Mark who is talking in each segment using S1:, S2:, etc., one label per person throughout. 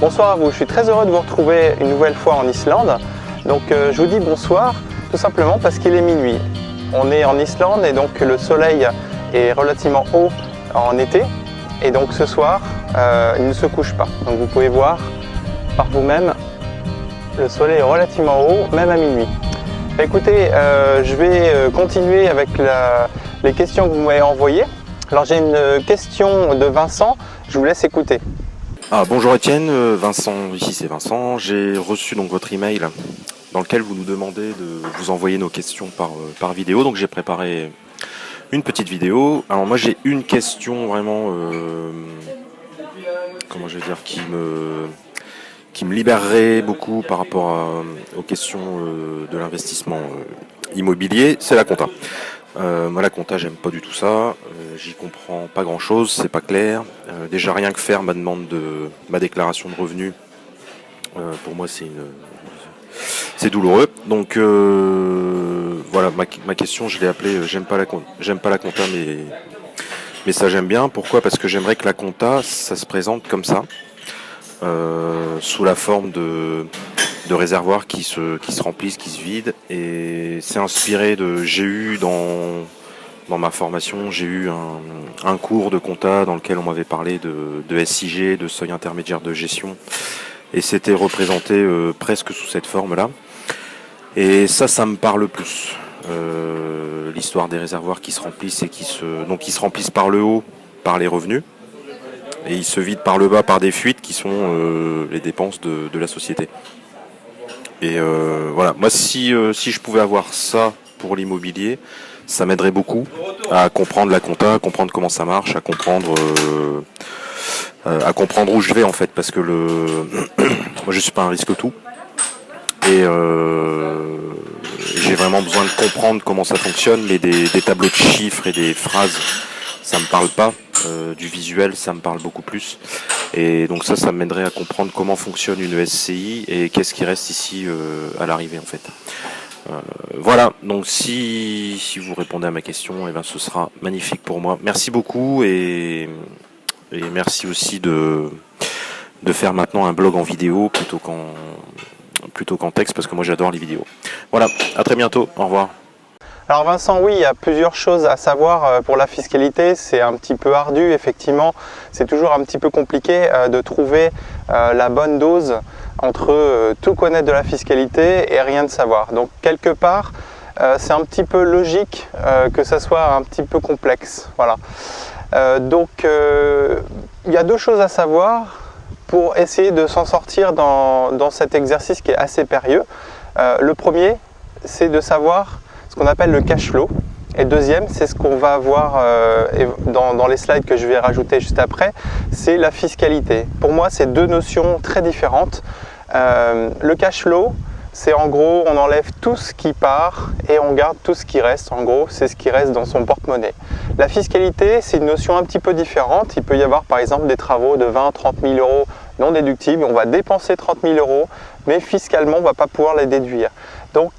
S1: Bonsoir à vous, je suis très heureux de vous retrouver une nouvelle fois en Islande. Donc je vous dis bonsoir tout simplement parce qu'il est minuit. On est en Islande et donc le soleil est relativement haut en été. Et donc ce soir, il ne se couche pas. Donc vous pouvez voir par vous-même, le soleil est relativement haut, même à minuit. Écoutez, je vais continuer avec les questions que vous m'avez envoyées. Alors j'ai une question de Vincent, je vous laisse écouter.
S2: Bonjour Étienne, Vincent, ici c'est Vincent. J'ai reçu donc votre email dans lequel vous nous demandez de vous envoyer nos questions par vidéo. Donc j'ai préparé une petite vidéo. Alors moi j'ai une question vraiment, comment je vais dire, qui me libérerait beaucoup par rapport aux questions de l'investissement immobilier, c'est la compta. Moi la compta j'aime pas du tout ça, j'y comprends pas grand chose, c'est pas clair. Déjà rien que faire ma demande de ma déclaration de revenus, pour moi c'est douloureux. Donc voilà, ma question je l'ai appelée j'aime pas la compta mais ça j'aime bien. Pourquoi? Parce que j'aimerais que la compta ça se présente comme ça, sous la forme de réservoirs qui se remplissent, qui se vident, et c'est inspiré j'ai eu dans ma formation, j'ai eu un cours de compta dans lequel on m'avait parlé de SIG, de seuil intermédiaire de gestion, et c'était représenté presque sous cette forme-là, et ça me parle plus. L'histoire des réservoirs qui se remplissent et qui se remplissent par le haut, par les revenus, et ils se vident par le bas par des fuites qui sont les dépenses de la société. Et voilà, moi si je pouvais avoir ça pour l'immobilier, ça m'aiderait beaucoup à comprendre la compta, à comprendre comment ça marche, à comprendre où je vais en fait, parce que moi je suis pas un risque tout, et j'ai vraiment besoin de comprendre comment ça fonctionne, mais des tableaux de chiffres et des phrases, ça me parle pas. Du visuel, ça me parle beaucoup plus. Et donc ça m'aiderait à comprendre comment fonctionne une SCI et qu'est-ce qui reste ici à l'arrivée en fait. Voilà, donc si vous répondez à ma question, eh ben, ce sera magnifique pour moi. Merci beaucoup et merci aussi de faire maintenant un blog en vidéo plutôt qu'en texte, parce que moi j'adore les vidéos. Voilà, à très bientôt, au revoir.
S1: Alors Vincent, oui, il y a plusieurs choses à savoir pour la fiscalité. C'est un petit peu ardu, effectivement. C'est toujours un petit peu compliqué de trouver la bonne dose entre tout connaître de la fiscalité et rien de savoir. Donc quelque part, c'est un petit peu logique que ça soit un petit peu complexe. Voilà. Donc il y a deux choses à savoir pour essayer de s'en sortir dans cet exercice qui est assez périlleux. Le premier, c'est de savoir ce qu'on appelle le cash flow, et deuxième, c'est ce qu'on va voir dans les slides que je vais rajouter juste après, c'est la fiscalité. Pour moi, c'est deux notions très différentes. Le cash flow, c'est en gros, on enlève tout ce qui part et on garde tout ce qui reste. En gros, c'est ce qui reste dans son porte-monnaie. La fiscalité, c'est une notion un petit peu différente. Il peut y avoir par exemple des travaux de 20-30 000 euros non déductibles. On va dépenser 30 000 euros, mais fiscalement, on ne va pas pouvoir les déduire. Donc,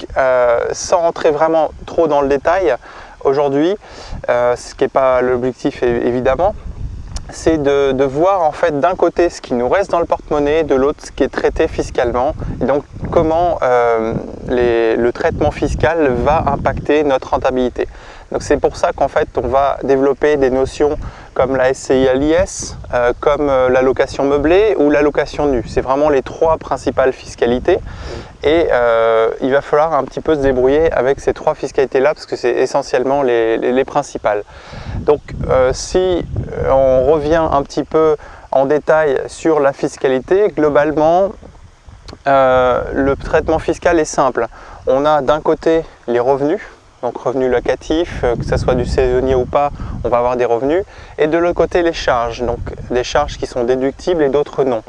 S1: sans rentrer vraiment trop dans le détail, aujourd'hui, ce qui n'est pas l'objectif évidemment, c'est de voir en fait d'un côté ce qui nous reste dans le porte-monnaie, de l'autre ce qui est traité fiscalement, et donc comment le traitement fiscal va impacter notre rentabilité. Donc c'est pour ça qu'en fait on va développer des notions comme la SCI à l'IS, comme la location meublée ou la location nue. C'est vraiment les trois principales fiscalités, et il va falloir un petit peu se débrouiller avec ces trois fiscalités-là parce que c'est essentiellement les principales. Donc si on revient un petit peu en détail sur la fiscalité, globalement le traitement fiscal est simple. On a d'un côté les revenus, donc revenus locatifs, que ce soit du saisonnier ou pas, on va avoir des revenus, et de l'autre côté les charges, donc des charges qui sont déductibles et d'autres non.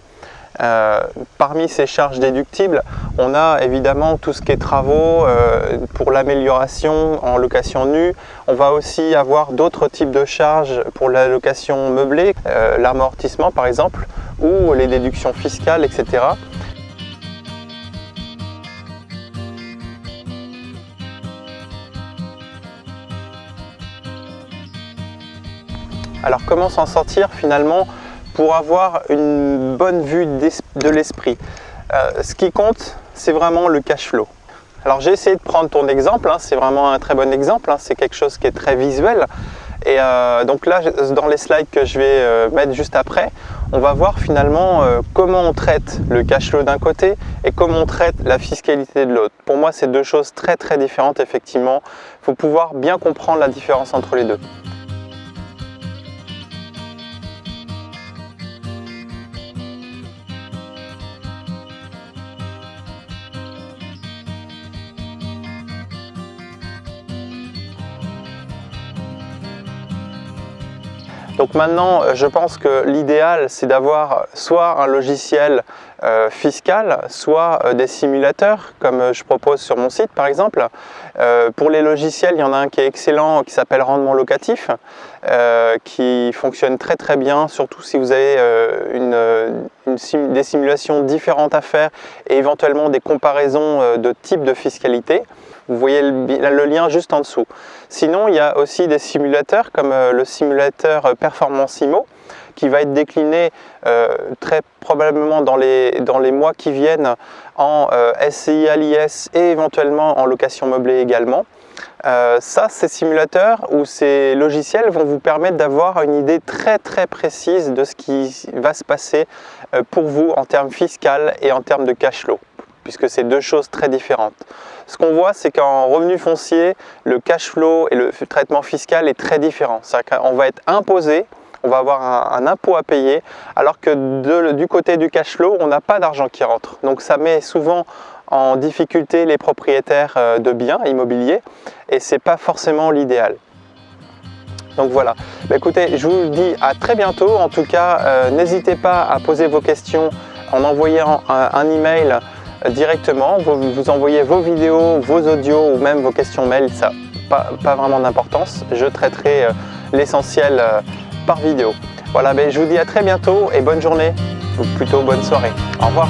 S1: Parmi ces charges déductibles, on a évidemment tout ce qui est travaux pour l'amélioration en location nue. On va aussi avoir d'autres types de charges pour la location meublée, l'amortissement par exemple, ou les déductions fiscales, etc. Alors comment s'en sortir finalement pour avoir une bonne vue de l'esprit. Ce qui compte, c'est vraiment le cash flow. Alors j'ai essayé de prendre ton exemple, hein, c'est vraiment un très bon exemple, hein, c'est quelque chose qui est très visuel. Et donc là, dans les slides que je vais mettre juste après, on va voir finalement comment on traite le cash flow d'un côté et comment on traite la fiscalité de l'autre. Pour moi, c'est deux choses très différentes effectivement. Il faut pouvoir bien comprendre la différence entre les deux. Donc maintenant, je pense que l'idéal, c'est d'avoir soit un logiciel fiscal, soit des simulateurs, comme je propose sur mon site par exemple. Pour les logiciels, il y en a un qui est excellent, qui s'appelle Rendement Locatif, qui fonctionne très bien, surtout si vous avez des simulations différentes à faire et éventuellement des comparaisons de type de fiscalité. Vous voyez le lien juste en dessous. Sinon, il y a aussi des simulateurs comme le simulateur Performance IMO qui va être décliné très probablement dans les mois qui viennent en SCI à l'IS et éventuellement en location meublée également. Ces simulateurs ou ces logiciels vont vous permettre d'avoir une idée très précise de ce qui va se passer pour vous en termes fiscal et en termes de cash flow, puisque c'est deux choses très différentes. Ce qu'on voit, c'est qu'en revenu foncier, le cash flow et le traitement fiscal est très différent. C'est-à-dire qu'on va être imposé, on va avoir un impôt à payer, alors que du côté du cash flow, on n'a pas d'argent qui rentre. Donc ça met souvent en difficulté les propriétaires de biens immobiliers et ce n'est pas forcément l'idéal. Donc voilà, écoutez, je vous dis à très bientôt. En tout cas, n'hésitez pas à poser vos questions en envoyant un email directement. Vous envoyez vos vidéos, vos audios ou même vos questions mail, ça n'a pas vraiment d'importance. Je traiterai l'essentiel par vidéo. Voilà, je vous dis à très bientôt et bonne journée, ou plutôt bonne soirée. Au revoir.